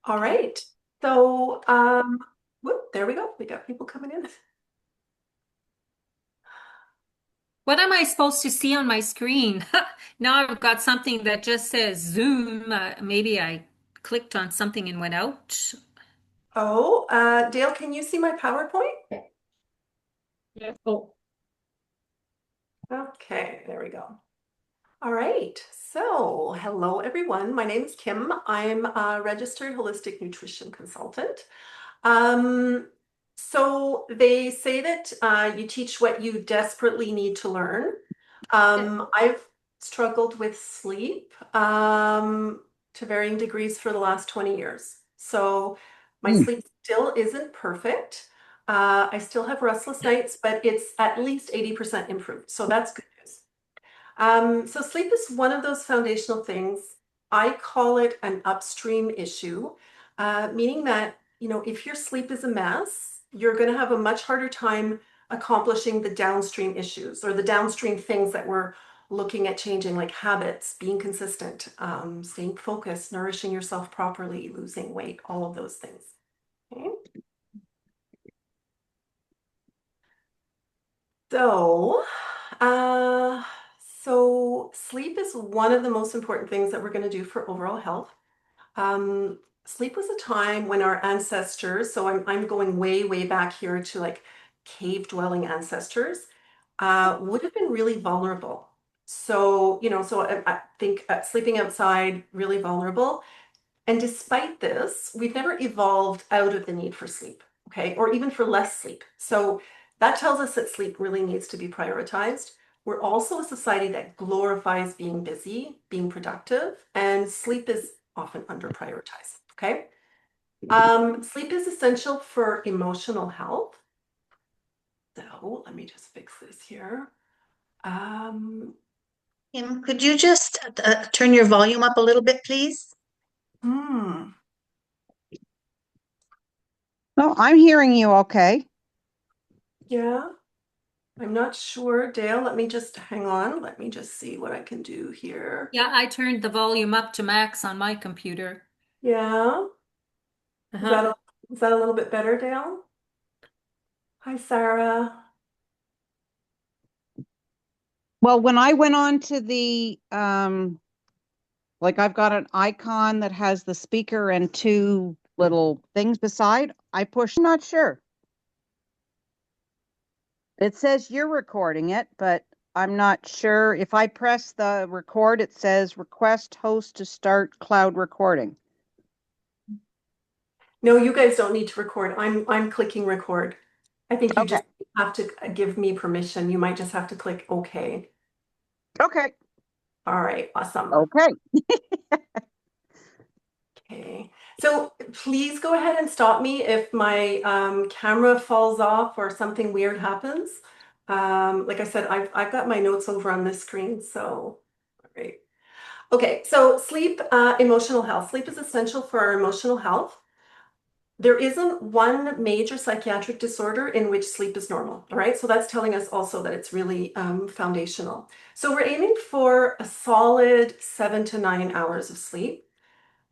All right. So, whoop, there we go. We got people coming in. What am I supposed to see on my screen? Now I've got something that just says Zoom. Maybe I clicked on something and went out. Oh, Dale, can you see my PowerPoint? Yes. Oh, Okay, there we go. All right. So, hello everyone. My name is Kim. I'm a registered holistic nutrition consultant. Um, so they say that you teach what you desperately need to learn. I've struggled with sleep to varying degrees for the last 20 years. So my Mm. sleep still isn't perfect. I still have restless nights, but it's at least 80% improved. So that's good news. So sleep is one of those foundational things. I call it an upstream issue, meaning that, if your sleep is a mess, you're going to have a much harder time accomplishing the downstream issues or the downstream things that we're looking at changing, like habits, being consistent, staying focused, nourishing yourself properly, losing weight, all of those things. Okay? So, uh, so sleep is one of the most important things that we're going to do for overall health. Sleep was a time when our ancestors, so I'm going way, way back here to like cave dwelling ancestors, would have been really vulnerable. So, I think sleeping outside, really vulnerable. And despite this, we've never evolved out of the need for sleep, okay, or even for less sleep. So that tells us that sleep really needs to be prioritized. We're also a society that glorifies being busy, being productive, and sleep is often under prioritized, okay? Sleep is essential for emotional health. So let me just fix this here. Um, Kim, could you just turn your volume up a little bit, please? hmm, No, I'm hearing you okay. yeah. I'm not sure, Dale. Let me just hang on. Let me just see what I can do here. yeah, I turned the volume up to max on my computer. Yeah. Is that Uh-huh. a, is that a little bit better, Dale? Hi, Sarah. Well, when I went on to the like I've got an icon that has the speaker and two little things beside, I push, I'm not sure. It says you're recording it, but I'm not sure. If I press the record, it says request host to start cloud recording. No, you guys don't need to record. I'm clicking record. I think you Okay. just have to give me permission. You might just have to click OK. Okay. All right, awesome. Okay. Okay. So please go ahead and stop me if my camera falls off or something weird happens. Like I said, I've got my notes over on this screen, so all right. Okay, so sleep, emotional health. Sleep is essential for our emotional health. There isn't one major psychiatric disorder in which sleep is normal, all right? So that's telling us also that it's really foundational. So we're aiming for a solid 7 to 9 hours of sleep.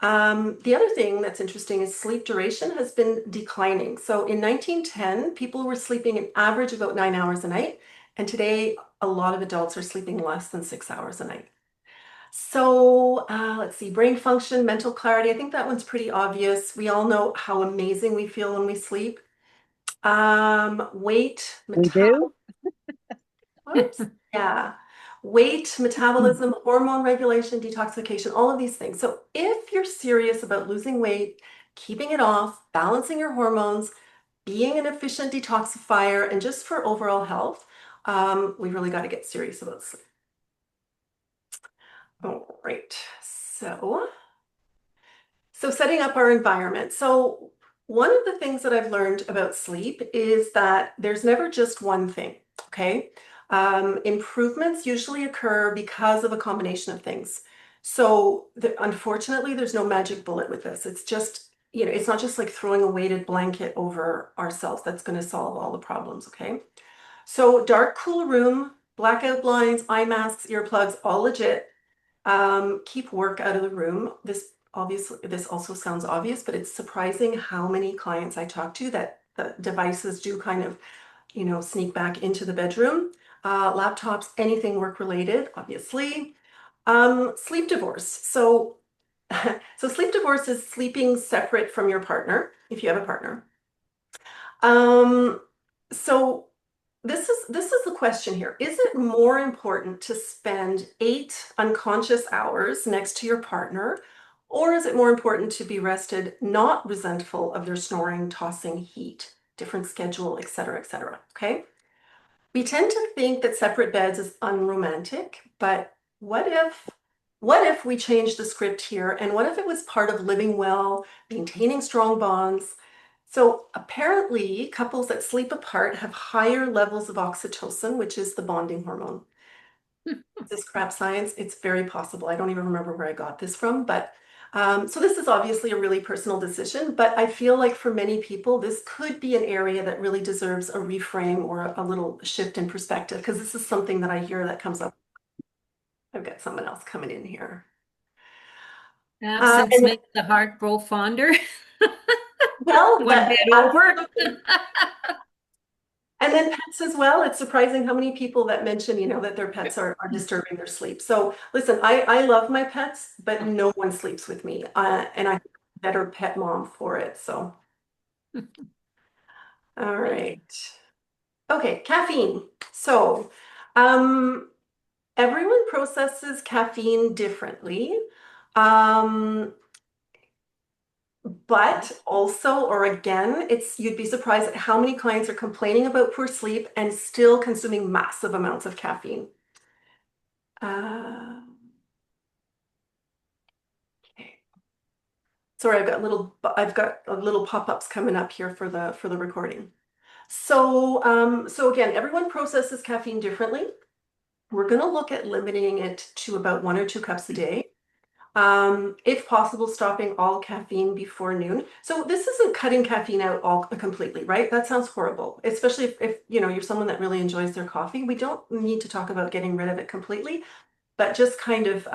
The other thing that's interesting is sleep duration has been declining. So in 1910, people were sleeping an average about 9 hours a night, and today a lot of adults are sleeping less than 6 hours a night. So let's see, brain function, mental clarity. I think that one's pretty obvious. We all know how amazing we feel when we sleep. Weight, We do? oops, yeah. Weight, metabolism, hormone regulation, detoxification, all of these things. So if you're serious about losing weight, keeping it off, balancing your hormones, being an efficient detoxifier, and just for overall health, we really got to get serious about sleep. All right. So setting up our environment. So one of the things that I've learned about sleep is that there's never just one thing, okay? Improvements usually occur because of a combination of things. So unfortunately, there's no magic bullet with this. It's just, it's not just like throwing a weighted blanket over ourselves that's going to solve all the problems, okay? So dark, cool room, blackout blinds, eye masks, earplugs, all legit. Keep work out of the room. This obviously, this also sounds obvious, but it's surprising how many clients I talk to that the devices do kind of, sneak back into the bedroom. Laptops, anything work related, obviously. Sleep divorce. So, so sleep divorce is sleeping separate from your partner, if you have a partner. Um, so this is the question here. Is it more important to spend 8 unconscious hours next to your partner, or is it more important to be rested, not resentful of their snoring, tossing, heat, different schedule, et cetera, et cetera? Okay. We tend to think that separate beds is unromantic, but what if we change the script here? And what if it was part of living well, maintaining strong bonds? So apparently, couples that sleep apart have higher levels of oxytocin, which is the bonding hormone. This crap science, it's very possible. I don't even remember where I got this from, but so this is obviously a really personal decision, but I feel like for many people, this could be an area that really deserves a reframe or a little shift in perspective, because this is something that I hear that comes up. I've got someone else coming in here. Absence And makes the heart grow fonder. well, One that, bed over. and then pets as well. It's surprising how many people that mention, that their pets are disturbing their sleep. So listen, I love my pets, but no one sleeps with me. And I'm a better pet mom for it. So, all right. Okay, caffeine. So, everyone processes caffeine differently. Um, But also, or again, you'd be surprised at how many clients are complaining about poor sleep and still consuming massive amounts of caffeine. Uh, okay. Sorry, I've got little pop-ups coming up here for the recording. So again, everyone processes caffeine differently. We're going to look at limiting it to about 1 or 2 cups a day. If possible, stopping all caffeine before noon. So this isn't cutting caffeine out all completely, right? That sounds horrible, especially if you're someone that really enjoys their coffee. We don't need to talk about getting rid of it completely, but just kind of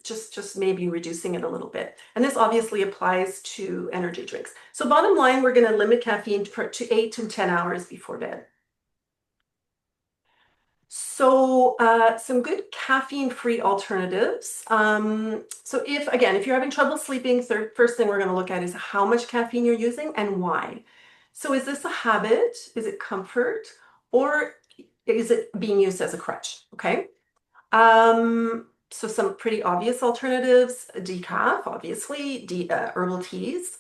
just maybe reducing it a little bit. And this obviously applies to energy drinks. So bottom line, we're going to limit caffeine to 8 to 10 hours before bed. So some good caffeine-free alternatives. So if you're having trouble sleeping, first thing we're going to look at is how much caffeine you're using and why. So is this a habit? Is it comfort? Or is it being used as a crutch? Okay. So some pretty obvious alternatives: decaf, obviously, herbal teas,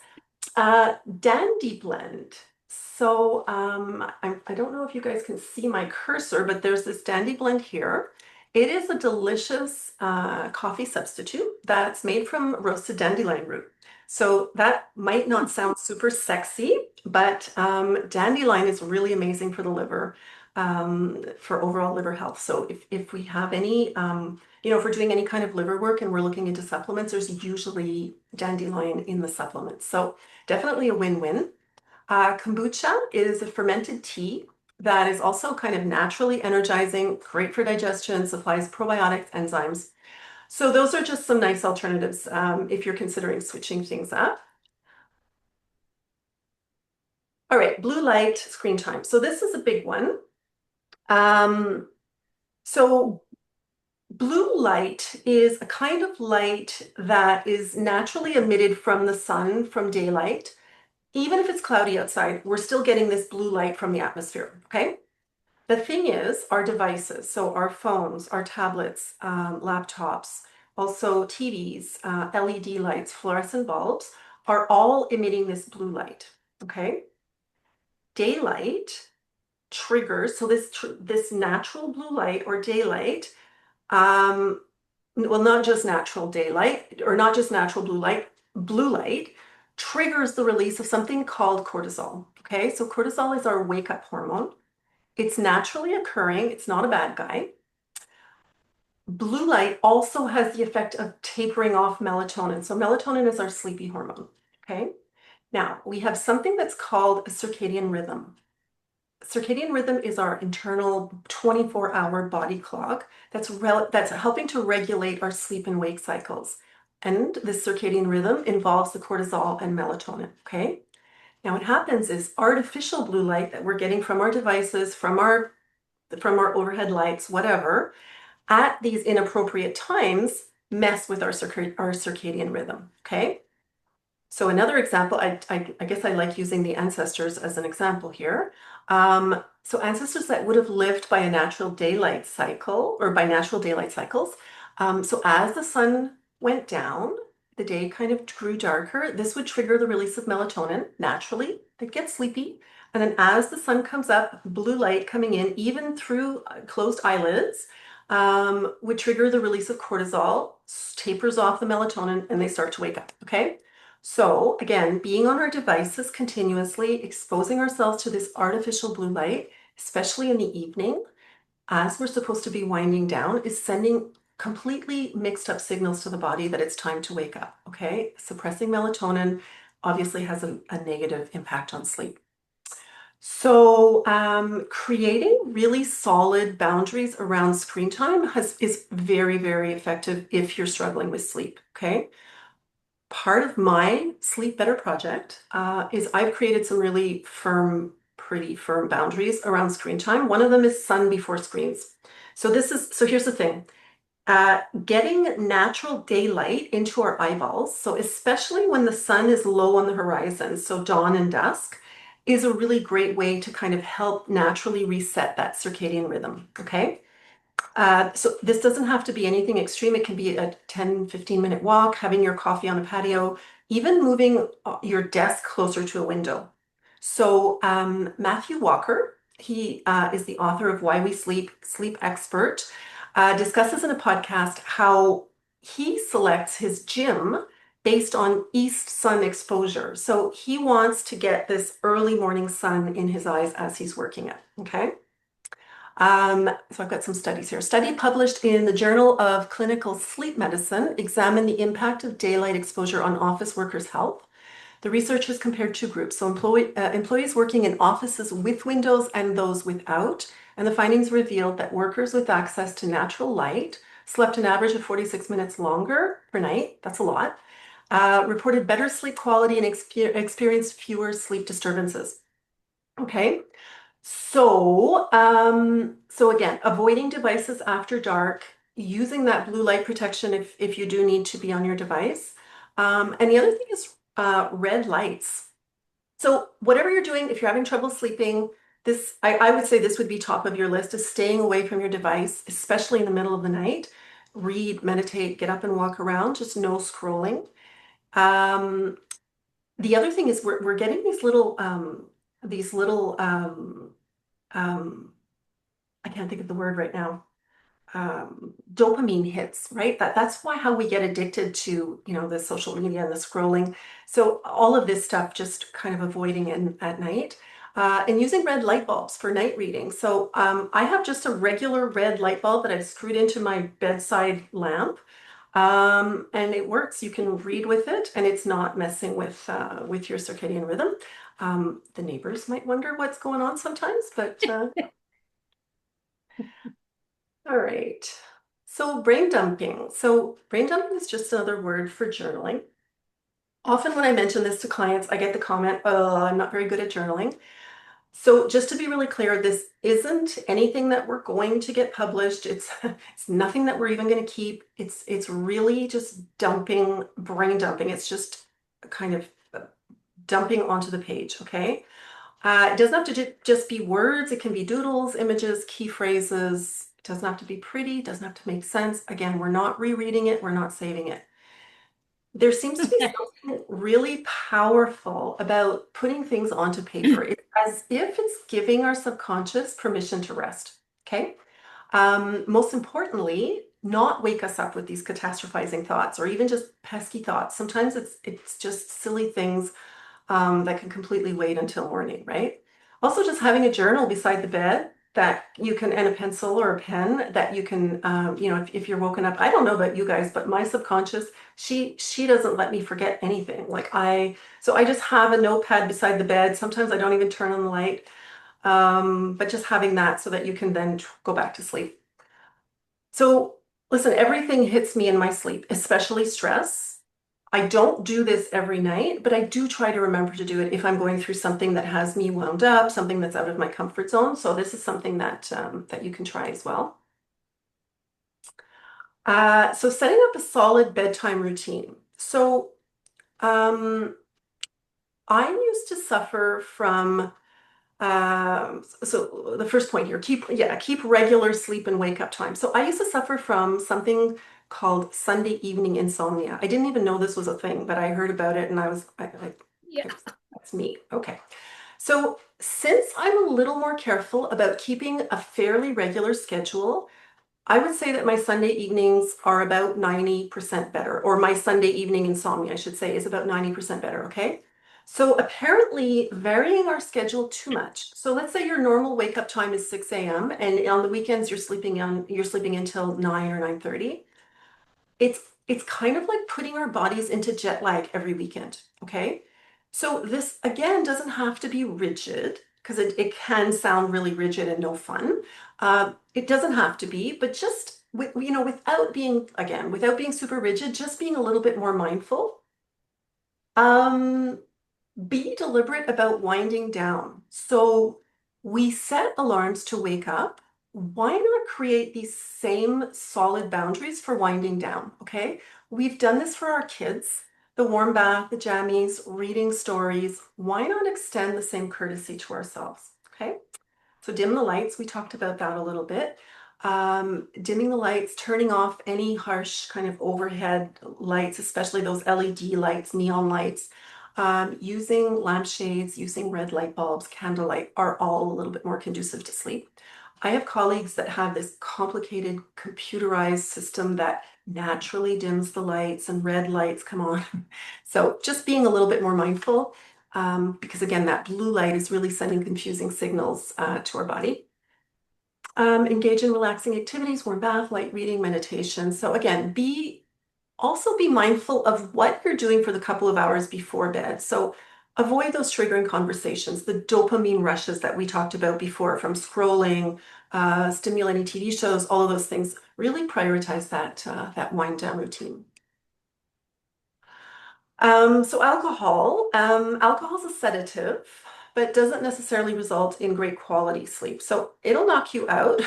Dandy Blend. So I don't know if you guys can see my cursor, but there's this Dandy Blend here. It is a delicious coffee substitute that's made from roasted dandelion root. So that might not sound super sexy, but dandelion is really amazing for the liver, for overall liver health. So if we have any, if we're doing any kind of liver work and we're looking into supplements, there's usually dandelion in the supplements. So definitely a win-win. Kombucha is a fermented tea that is also kind of naturally energizing, great for digestion, supplies probiotics, enzymes. So those are just some nice alternatives if you're considering switching things up. All right, blue light screen time. So this is a big one. So blue light is a kind of light that is naturally emitted from the sun from daylight. Even if it's cloudy outside, we're still getting this blue light from the atmosphere, okay? The thing is, our devices, so our phones, our tablets, laptops, also TVs, LED lights, fluorescent bulbs, are all emitting this blue light, okay? Daylight triggers, so this natural blue light or daylight, well, not just natural daylight, or not just natural blue light triggers the release of something called cortisol. Okay, so cortisol is our wake-up hormone. It's naturally occurring, it's not a bad guy. Blue light also has the effect of tapering off melatonin. So melatonin is our sleepy hormone. Okay, now we have something that's called a circadian rhythm. Circadian rhythm is our internal 24-hour body clock that's helping to regulate our sleep and wake cycles. And this circadian rhythm involves the cortisol and melatonin, okay? Now what happens is artificial blue light that we're getting from our devices, from our overhead lights, whatever, at these inappropriate times mess with our circadian rhythm, okay? So another example, I guess I like using the ancestors as an example here. So ancestors that would have lived by a natural daylight cycle or by natural daylight cycles. So as the sun went down, the day kind of grew darker. This would trigger the release of melatonin naturally. They'd get sleepy. And then as the sun comes up, blue light coming in, even through closed eyelids, would trigger the release of cortisol, tapers off the melatonin, and they start to wake up, okay? So again, being on our devices continuously, exposing ourselves to this artificial blue light, especially in the evening, as we're supposed to be winding down, is sending completely mixed up signals to the body that it's time to wake up, okay? Suppressing melatonin obviously has a negative impact on sleep. So creating really solid boundaries around screen time is very, very effective if you're struggling with sleep, okay? Part of my Sleep Better project is I've created some really pretty firm boundaries around screen time. One of them is sun before screens. So here's the thing. Getting natural daylight into our eyeballs, so especially when the sun is low on the horizon, so dawn and dusk, is a really great way to kind of help naturally reset that circadian rhythm, okay? So this doesn't have to be anything extreme. It can be a 10, 15-minute walk, having your coffee on a patio, even moving your desk closer to a window. So Matthew Walker, he is the author of Why We Sleep, sleep expert, discusses in a podcast how he selects his gym based on east sun exposure. So he wants to get this early morning sun in his eyes as he's working it, okay? So I've got some studies here. Study published in the Journal of Clinical Sleep Medicine examined the impact of daylight exposure on office workers' health. The research has compared two groups, so employees working in offices with windows and those without, and the findings revealed that workers with access to natural light slept an average of 46 minutes longer per night, that's a lot, reported better sleep quality and experienced fewer sleep disturbances. Okay. So, so again, avoiding devices after dark, using that blue light protection if you do need to be on your device. And the other thing is red lights. So whatever you're doing, if you're having trouble sleeping, I would say this would be top of your list, is staying away from your device, especially in the middle of the night. Read, meditate, get up and walk around, just no scrolling. The other thing is we're getting these little I can't think of the word right now. Dopamine hits, right? That's how we get addicted to, the social media and the scrolling. So all of this stuff, just kind of avoiding it at night. And using red light bulbs for night reading. So I have just a regular red light bulb that I've screwed into my bedside lamp. And it works. You can read with it, and it's not messing with your circadian rhythm. The neighbors might wonder what's going on sometimes, but all right. So brain dumping. So brain dumping is just another word for journaling. Often when I mention this to clients, I get the comment, "Oh, I'm not very good at journaling." So just to be really clear, this isn't anything that we're going to get published. It's nothing that we're even going to keep. It's really just brain dumping. It's just kind of dumping onto the page, okay? It doesn't have to just be words. It can be doodles, images, key phrases. It doesn't have to be pretty. It doesn't have to make sense. Again, we're not rereading it. We're not saving it. There seems to be something really powerful about putting things onto paper. It's as if it's giving our subconscious permission to rest, okay? Most importantly, not wake us up with these catastrophizing thoughts or even just pesky thoughts. Sometimes it's just silly things that can completely wait until morning, right? Also, just having a journal beside the bed that you can, and a pencil or a pen that you can, if you're woken up. I don't know about you guys, but my subconscious, she doesn't let me forget anything. So I just have a notepad beside the bed. Sometimes I don't even turn on the light, but just having that so that you can then go back to sleep. So Listen, everything hits me in my sleep, especially stress. I don't do this every night, but I do try to remember to do it if I'm going through something that has me wound up, something that's out of my comfort zone. So this is something that you can try as well. So setting up a solid bedtime routine. So um, I used to suffer from so the first point here, keep regular sleep and wake up time. So I used to suffer from something called Sunday evening insomnia. I didn't even know this was a thing, but I heard about it and Yeah. that's me. Okay. So since I'm a little more careful about keeping a fairly regular schedule, I would say that my Sunday evenings are about 90% better, or my Sunday evening insomnia, I should say, is about 90% better, okay? So apparently varying our schedule too much. So let's say your normal wake up time is 6 a.m. and on the weekends you're sleeping until 9 or 9:30. It's kind of like putting our bodies into jet lag every weekend, okay? So this again doesn't have to be rigid because it can sound really rigid and no fun. It doesn't have to be, but just without being super rigid, just being a little bit more mindful. Um, be deliberate about winding down. So we set alarms to wake up. Why not create these same solid boundaries for winding down? Okay. We've done this for our kids, the warm bath, the jammies, reading stories. Why not extend the same courtesy to ourselves? Okay. So dim the lights, we talked about that a little bit. Dimming the lights, turning off any harsh kind of overhead lights, especially those LED lights, neon lights. Using lampshades, using red light bulbs, candlelight are all a little bit more conducive to sleep. I have colleagues that have this complicated computerized system that naturally dims the lights and red lights come on. So just being a little bit more mindful because again, that blue light is really sending confusing signals to our body. Engage in relaxing activities, warm bath, light reading, meditation. So again, also be mindful of what you're doing for the couple of hours before bed. So avoid those triggering conversations, the dopamine rushes that we talked about before from scrolling, stimulating TV shows, all of those things. Really prioritize that wind down routine. So alcohol is a sedative, but doesn't necessarily result in great quality sleep. So it'll knock you out,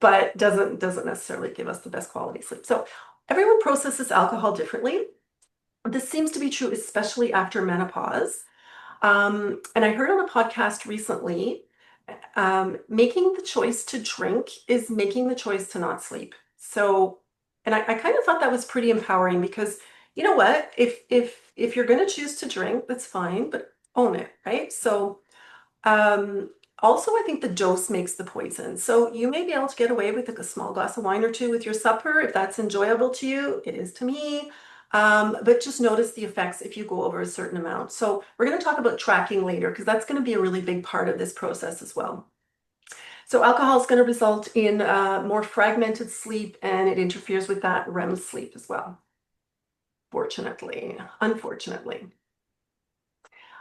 but doesn't necessarily give us the best quality sleep. So everyone processes alcohol differently. This seems to be true, especially after menopause. And I heard on a podcast recently, making the choice to drink is making the choice to not sleep. So, and I kind of thought that was pretty empowering because you know what? If you're going to choose to drink, that's fine, but own it, right? So, also, I think the dose makes the poison. So you may be able to get away with like a small glass of wine or two with your supper if that's enjoyable to you. It is to me. But just notice the effects if you go over a certain amount. So we're going to talk about tracking later because that's going to be a really big part of this process as well. So alcohol is going to result in more fragmented sleep and it interferes with that REM sleep as well. Unfortunately.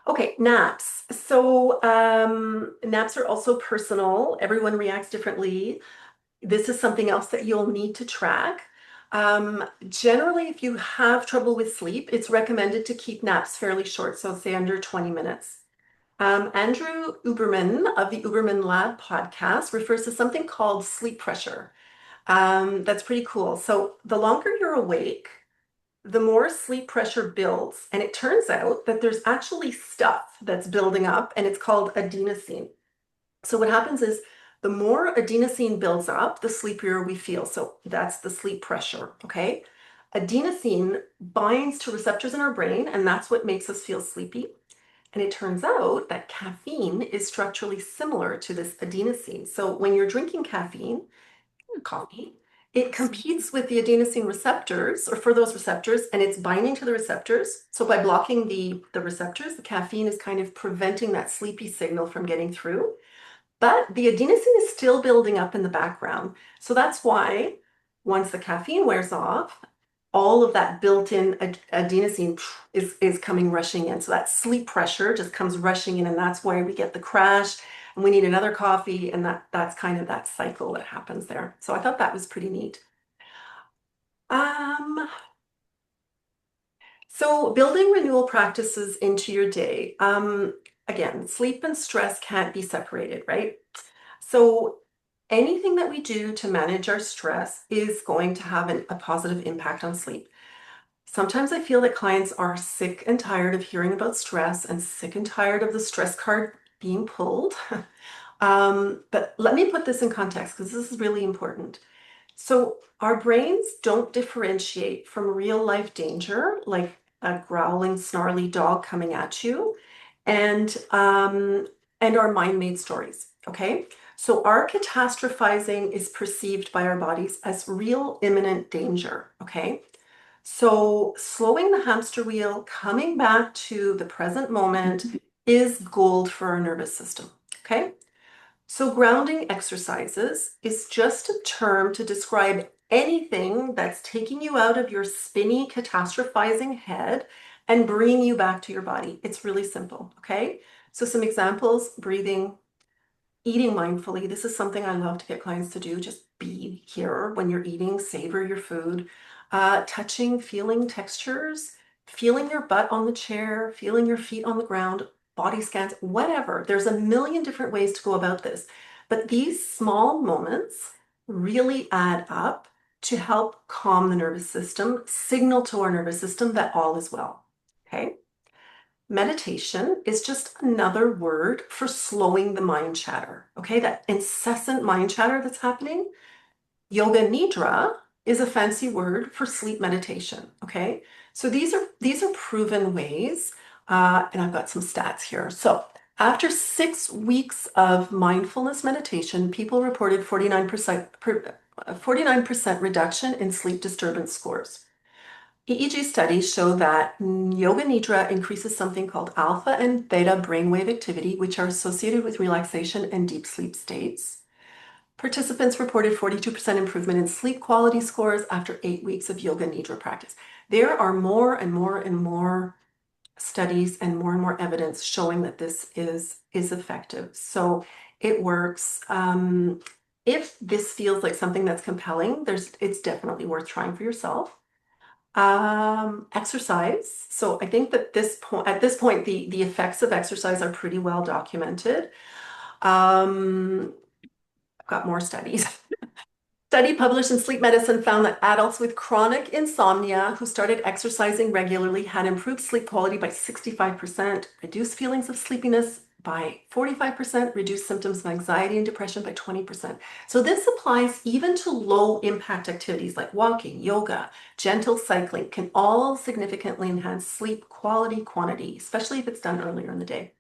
Okay, naps. So naps are also personal. Everyone reacts differently. This is something else that you'll need to track. Generally, if you have trouble with sleep, it's recommended to keep naps fairly short, so say under 20 minutes. Andrew Uberman of the Uberman Lab podcast refers to something called sleep pressure. That's pretty cool. So the longer you're awake, the more sleep pressure builds. And it turns out that there's actually stuff that's building up, and it's called adenosine. So what happens is the more adenosine builds up, the sleepier we feel. So that's the sleep pressure, okay? Adenosine binds to receptors in our brain, and that's what makes us feel sleepy. And it turns out that caffeine is structurally similar to this adenosine. So when you're drinking caffeine, coffee, it competes with the adenosine receptors or for those receptors and it's binding to the receptors. So by blocking the receptors, the caffeine is kind of preventing that sleepy signal from getting through. But the adenosine is still building up in the background. So that's why once the caffeine wears off, all of that built-in adenosine is coming rushing in. So that sleep pressure just comes rushing in, and that's why we get the crash and we need another coffee, and that's kind of that cycle that happens there. So I thought that was pretty neat. So building renewal practices into your day. Again, sleep and stress can't be separated, right? So anything that we do to manage our stress is going to have a positive impact on sleep. Sometimes I feel that clients are sick and tired of hearing about stress and sick and tired of the stress card being pulled. But let me put this in context because this is really important. So our brains don't differentiate from real life danger, like a growling, snarly dog coming at you, and our mind-made stories. Okay, so our catastrophizing is perceived by our bodies as real imminent danger. Okay, so slowing the hamster wheel, coming back to the present moment is gold for our nervous system. Okay. So grounding exercises is just a term to describe anything that's taking you out of your spinny, catastrophizing head and bringing you back to your body. It's really simple, okay? So some examples: breathing, eating mindfully. This is something I love to get clients to do. Just be here when you're eating, savor your food. Touching, feeling textures, feeling your butt on the chair, feeling your feet on the ground, body scans, whatever. There's a million different ways to go about this. But these small moments really add up to help calm the nervous system, signal to our nervous system that all is well. Okay? Meditation is just another word for slowing the mind chatter. Okay, that incessant mind chatter that's happening. Yoga Nidra is a fancy word for sleep meditation. Okay, so these are proven ways, and I've got some stats here. So after 6 weeks of mindfulness meditation, people reported 49% reduction in sleep disturbance scores. EEG studies show that Yoga Nidra increases something called alpha and theta brainwave activity, which are associated with relaxation and deep sleep states. Participants reported 42% improvement in sleep quality scores after 8 weeks of Yoga Nidra practice. There are more and more and more studies and more evidence showing that this is effective. So it works. If this feels like something that's compelling, it's definitely worth trying for yourself. Exercise. So I think that at this point, the effects of exercise are pretty well documented. I've got more studies. Study published in Sleep Medicine found that adults with chronic insomnia who started exercising regularly had improved sleep quality by 65%, reduced feelings of sleepiness by 45%, reduced symptoms of anxiety and depression by 20%. So this applies even to low impact activities like walking, yoga, gentle cycling can all significantly enhance sleep quality, quantity, especially if it's done earlier in the day.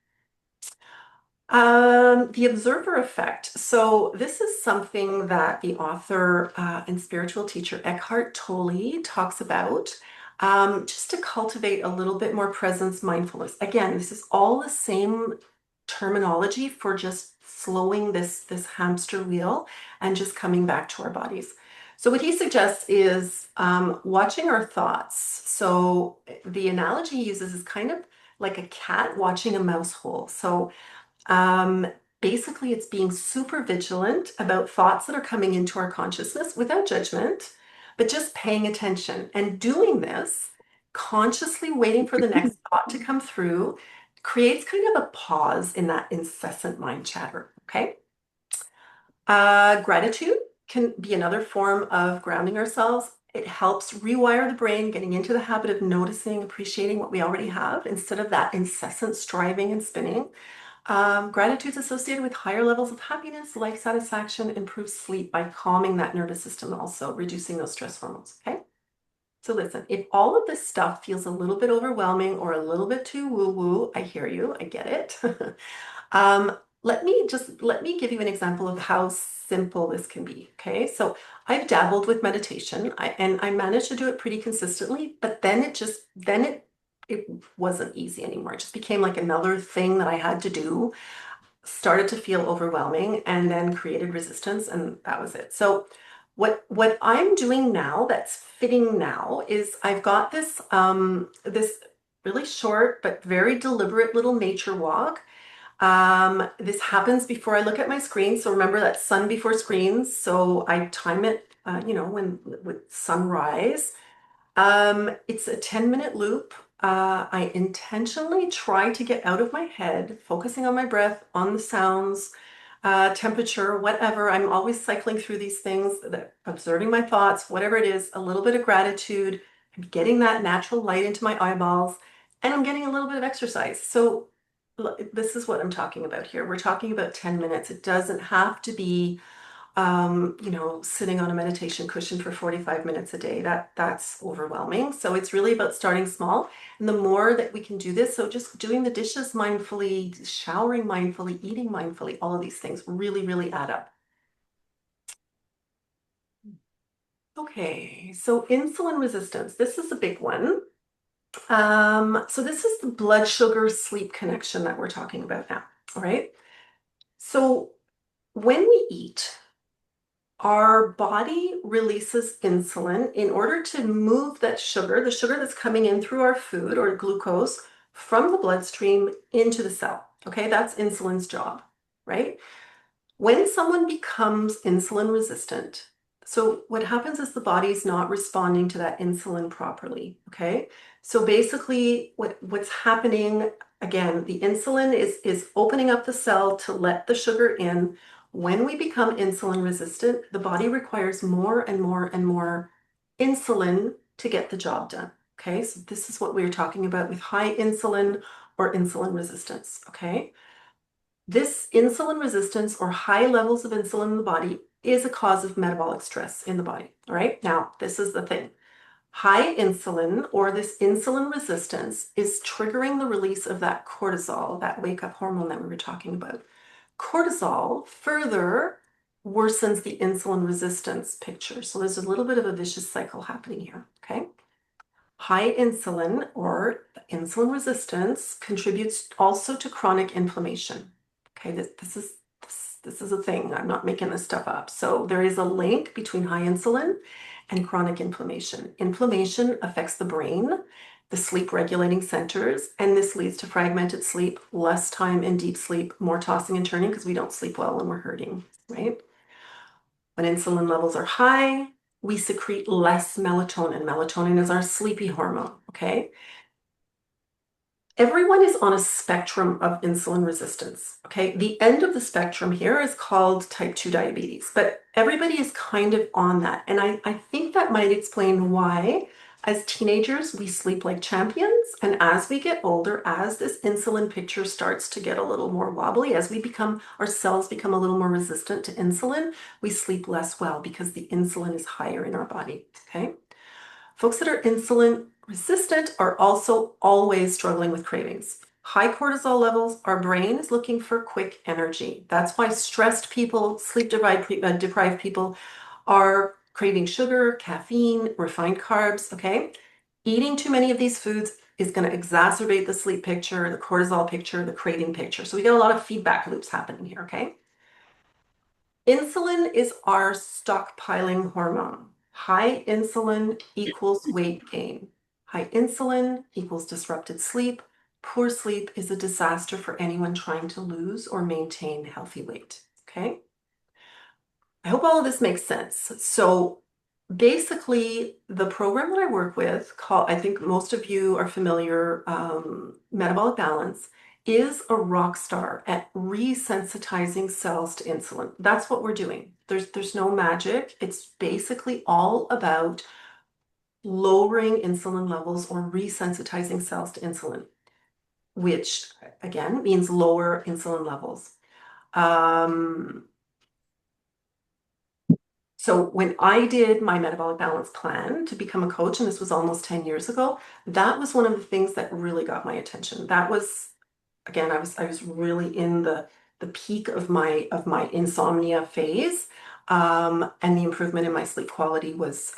The observer effect. So this is something that the author and spiritual teacher Eckhart Tolle talks about, just to cultivate a little bit more presence mindfulness. Again, this is all the same terminology for just slowing this hamster wheel and just coming back to our bodies. So what he suggests is watching our thoughts. So the analogy he uses is kind of like a cat watching a mouse hole. So basically, it's being super vigilant about thoughts that are coming into our consciousness without judgment, but just paying attention and doing this, consciously waiting for the next thought to come through, creates kind of a pause in that incessant mind chatter. Okay. Gratitude can be another form of grounding ourselves. It helps rewire the brain, getting into the habit of noticing, appreciating what we already have instead of that incessant striving and spinning. Gratitude is associated with higher levels of happiness, life satisfaction, improved sleep by calming that nervous system and also reducing those stress hormones. Okay. So listen, if all of this stuff feels a little bit overwhelming or a little bit too woo-woo, I hear you, I get it. Let me give you an example of how simple this can be. Okay, so I've dabbled with meditation, and I managed to do it pretty consistently, but then it wasn't easy anymore. It just became like another thing that I had to do, started to feel overwhelming, and then created resistance, and that was it. So what I'm doing now that's fitting now is I've got this this really short but very deliberate little nature walk. This happens before I look at my screen. So remember that sun before screens. So I time it, when with sunrise. It's a 10-minute loop. I intentionally try to get out of my head, focusing on my breath, on the sounds, temperature, whatever. I'm always cycling through these things, observing my thoughts, whatever it is, a little bit of gratitude. I'm getting that natural light into my eyeballs, and I'm getting a little bit of exercise. So this is what I'm talking about here. We're talking about 10 minutes. It doesn't have to be sitting on a meditation cushion for 45 minutes a day. That's overwhelming. So it's really about starting small. And the more that we can do this, so just doing the dishes mindfully, showering mindfully, eating mindfully, all of these things really, really add up. Okay, so insulin resistance. This is a big one. So this is the blood sugar sleep connection that we're talking about now. All right. So when we eat, our body releases insulin in order to move that sugar, the sugar that's coming in through our food or glucose, from the bloodstream into the cell. Okay, that's insulin's job, right? When someone becomes insulin resistant, so what happens is the body's not responding to that insulin properly, okay? So basically what's happening, again, the insulin is opening up the cell to let the sugar in. When we become insulin resistant, the body requires more and more and more insulin to get the job done, okay? So this is what we're talking about with high insulin or insulin resistance, okay? This insulin resistance or high levels of insulin in the body is a cause of metabolic stress in the body. All right. Now, this is the thing. High insulin or this insulin resistance is triggering the release of that cortisol, that wake up hormone that we were talking about. Cortisol further worsens the insulin resistance picture. So there's a little bit of a vicious cycle happening here. Okay. High insulin or insulin resistance contributes also to chronic inflammation. Okay, this is a thing. I'm not making this stuff up. So there is a link between high insulin and chronic inflammation. Inflammation affects the brain, the sleep regulating centers, and this leads to fragmented sleep, less time in deep sleep, more tossing and turning because we don't sleep well when we're hurting, right? When insulin levels are high, we secrete less melatonin. Melatonin is our sleepy hormone, okay? Everyone is on a spectrum of insulin resistance, okay? The end of the spectrum here is called type 2 diabetes, but everybody is kind of on that. And I think that might explain why, as teenagers, we sleep like champions. And as we get older, as this insulin picture starts to get a little more wobbly, as our cells become a little more resistant to insulin, we sleep less well because the insulin is higher in our body, okay? Folks that are insulin resistant are also always struggling with cravings. High cortisol levels, our brain is looking for quick energy. That's why stressed people, sleep deprived people are craving sugar, caffeine, refined carbs, okay? Eating too many of these foods is going to exacerbate the sleep picture, the cortisol picture, the craving picture. So we get a lot of feedback loops happening here, okay? Insulin is our stockpiling hormone. High insulin equals weight gain. High insulin equals disrupted sleep. Poor sleep is a disaster for anyone trying to lose or maintain healthy weight. Okay? I hope all of this makes sense. So basically, the program that I work with, I think most of you are familiar, Metabolic Balance, is a rock star at resensitizing cells to insulin. That's what we're doing. There's no magic. It's basically all about lowering insulin levels or resensitizing cells to insulin, which again means lower insulin levels. So when I did my metabolic balance plan to become a coach, and this was almost 10 years ago, that was one of the things that really got my attention. That was, again, I was really in the peak of my insomnia phase. And the improvement in my sleep quality was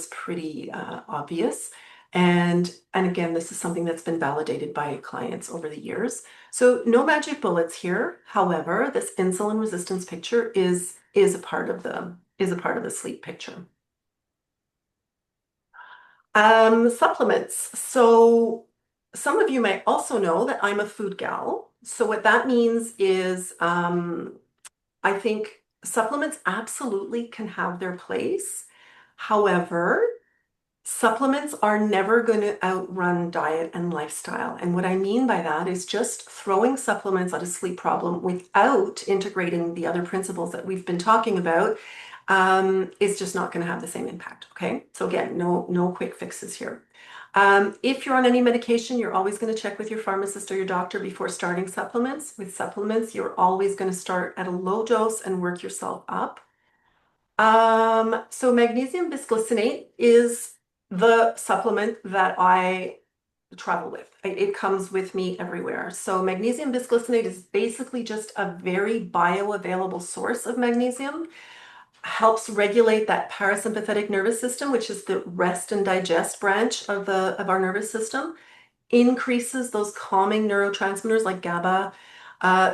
pretty obvious. And again, this is something that's been validated by clients over the years. So no magic bullets here. However, this insulin resistance picture is a part of the sleep picture. Supplements. So some of you might also know that I'm a food gal. So what that means is I think supplements absolutely can have their place. However, Supplements are never going to outrun diet and lifestyle. And what I mean by that is just throwing supplements at a sleep problem without integrating the other principles that we've been talking about is just not going to have the same impact. Okay. So again, no quick fixes here. If you're on any medication, you're always going to check with your pharmacist or your doctor before starting supplements. With supplements, you're always going to start at a low dose and work yourself up. So magnesium bisglycinate is the supplement that I travel with. It comes with me everywhere. So magnesium bisglycinate is basically just a very bioavailable source of magnesium. Helps regulate that parasympathetic nervous system, which is the rest and digest branch of our nervous system, increases those calming neurotransmitters like GABA,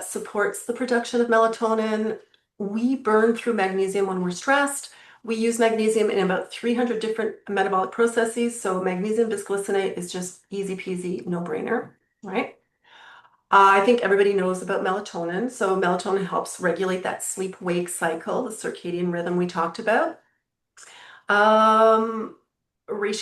supports the production of melatonin. We burn through magnesium when we're stressed. We use magnesium in about 300 different metabolic processes. So magnesium bisglycinate is just easy peasy, no brainer, right? I think everybody knows about melatonin. So melatonin helps regulate that sleep-wake cycle, the circadian rhythm we talked about. Reishi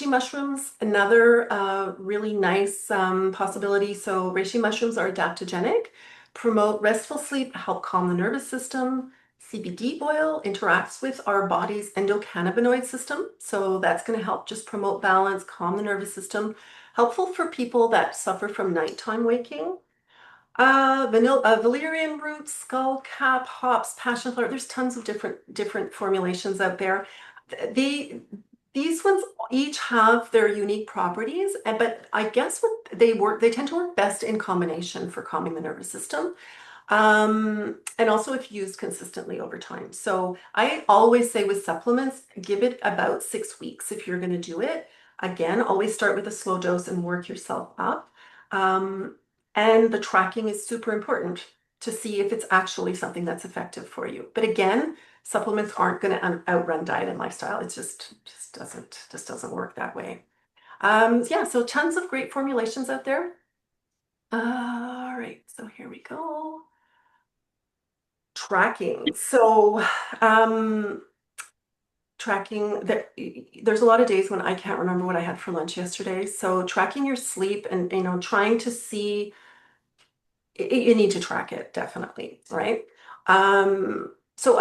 mushrooms, another really nice possibility. So reishi mushrooms are adaptogenic, promote restful sleep, help calm the nervous system. CBD oil interacts with our body's endocannabinoid system. So that's going to help just promote balance, calm the nervous system. Helpful for people that suffer from nighttime waking. Valerian root, skullcap, hops, passionflower. There's tons of different formulations out there. These ones each have their unique properties, but I guess they tend to work best in combination for calming the nervous system. And also if used consistently over time. So I always say with supplements, give it about 6 weeks if you're going to do it. Again, always start with a slow dose and work yourself up. And the tracking is super important to see if it's actually something that's effective for you. But again, supplements aren't going to outrun diet and lifestyle. It just doesn't work that way. Yeah, so tons of great formulations out there. All right, so here we go. Tracking. So tracking, there's a lot of days when I can't remember what I had for lunch yesterday. So tracking your sleep and trying to see, you need to track it, definitely, right? So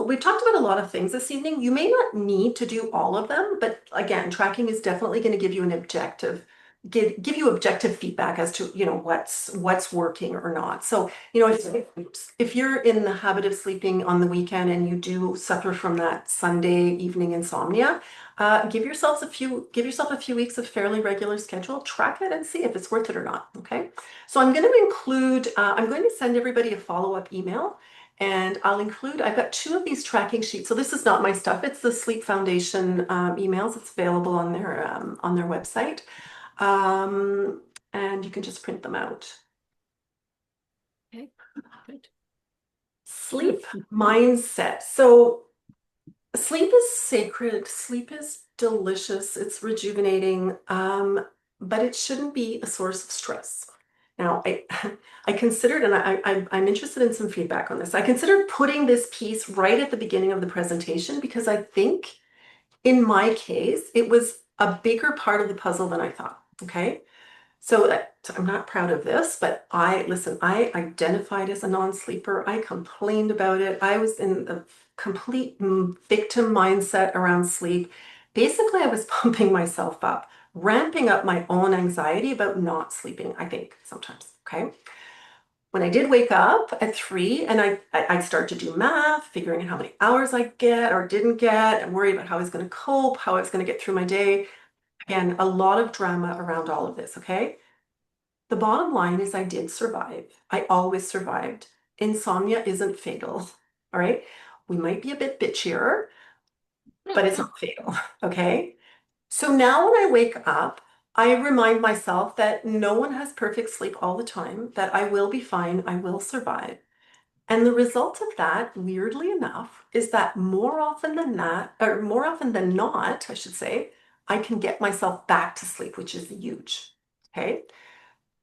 we've talked about a lot of things this evening. You may not need to do all of them, but again, tracking is definitely going to give you an objective, give you objective feedback as to, what's working or not. So, if you're in the habit of sleeping on the weekend and you do suffer from that Sunday evening insomnia, give yourself a few weeks of fairly regular schedule, track it and see if it's worth it or not. Okay. So I'm going to send everybody a follow-up email. And I've got 2 of these tracking sheets. So this is not my stuff. It's the Sleep Foundation emails. It's available on their website. And you can just print them out. Okay, good. Sleep mindset. So sleep is sacred. Sleep is delicious. It's rejuvenating, but it shouldn't be a source of stress. Now, I considered, and I'm interested in some feedback on this. I considered putting this piece right at the beginning of the presentation because I think in my case, it was a bigger part of the puzzle than I thought. Okay. So I'm not proud of this, but I identified as a non-sleeper. I complained about it. I was in the complete victim mindset around sleep. Basically, I was pumping myself up, ramping up my own anxiety about not sleeping, I think, sometimes. Okay. When I did wake up at 3 and I'd start to do math, figuring out how many hours I get or didn't get, and worry about how I was going to cope, how I was going to get through my day. Again, a lot of drama around all of this, okay? The bottom line is I did survive. I always survived. Insomnia isn't fatal, all right? We might be a bit bitchier, but it's not fatal, okay? So now when I wake up, I remind myself that no one has perfect sleep all the time, that I will be fine, I will survive. And the result of that, weirdly enough, is that more often than not, I should say, I can get myself back to sleep, which is huge. Okay.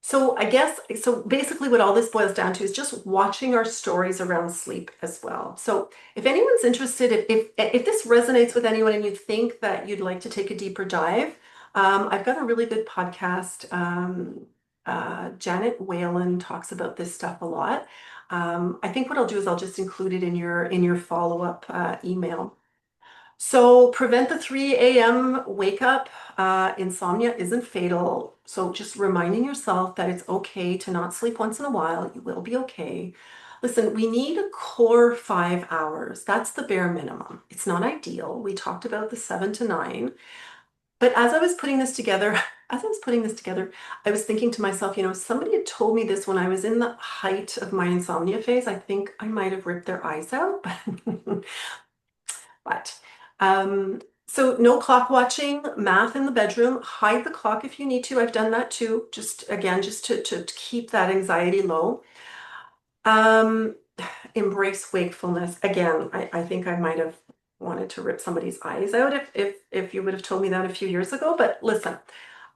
So I guess, so basically what all this boils down to is just watching our stories around sleep as well. So if anyone's interested, if this resonates with anyone and you think that you'd like to take a deeper dive, I've got a really good podcast. Janet Whalen talks about this stuff a lot. I think what I'll do is I'll just include it in your follow-up email. So prevent the 3 a.m. wake up. Insomnia isn't fatal. So just reminding yourself that it's okay to not sleep once in a while. You will be okay. Listen, we need a core 5 hours. That's the bare minimum. It's not ideal. We talked about the 7 to 9. But as I was putting this together, I was thinking to myself, somebody had told me this when I was in the height of my insomnia phase. I think I might have ripped their eyes out, but so no clock watching, math in the bedroom, hide the clock if you need to. I've done that too, just again, just to keep that anxiety low. Um, Embrace wakefulness. Again, I think I might have wanted to rip somebody's eyes out if you would have told me that a few years ago. But listen,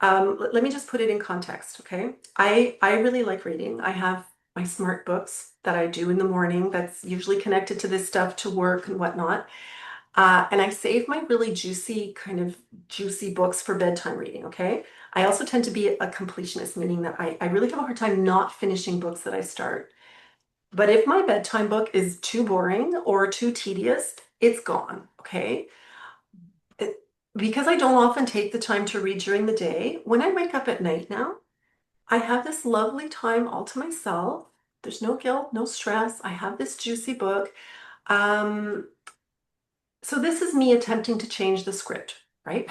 let me just put it in context, okay? I really like reading. I have my smart books that I do in the morning that's usually connected to this stuff, to work and whatnot. And I save my really juicy books for bedtime reading, okay? I also tend to be a completionist, meaning that I really have a hard time not finishing books that I start. But if my bedtime book is too boring or too tedious, it's gone, okay? Because I don't often take the time to read during the day, when I wake up at night now, I have this lovely time all to myself. There's no guilt, no stress. I have this juicy book. Um, so this is me attempting to change the script, right?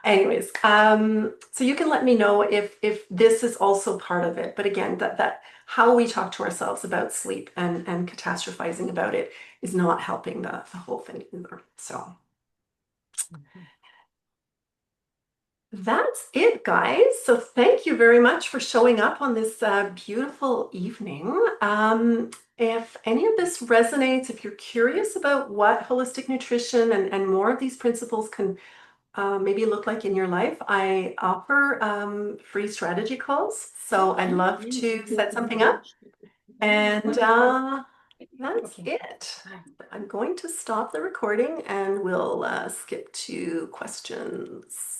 Anyways, so you can let me know if this is also part of it. But again, that how we talk to ourselves about sleep and catastrophizing about it is not helping the whole thing either. So that's it, guys. So thank you very much for showing up on this beautiful evening. If any of this resonates, if you're curious about what holistic nutrition and more of these principles can maybe look like in your life, I offer free strategy calls. So I'd love to set something up. And that's it. I'm going to stop the recording and we'll skip to questions.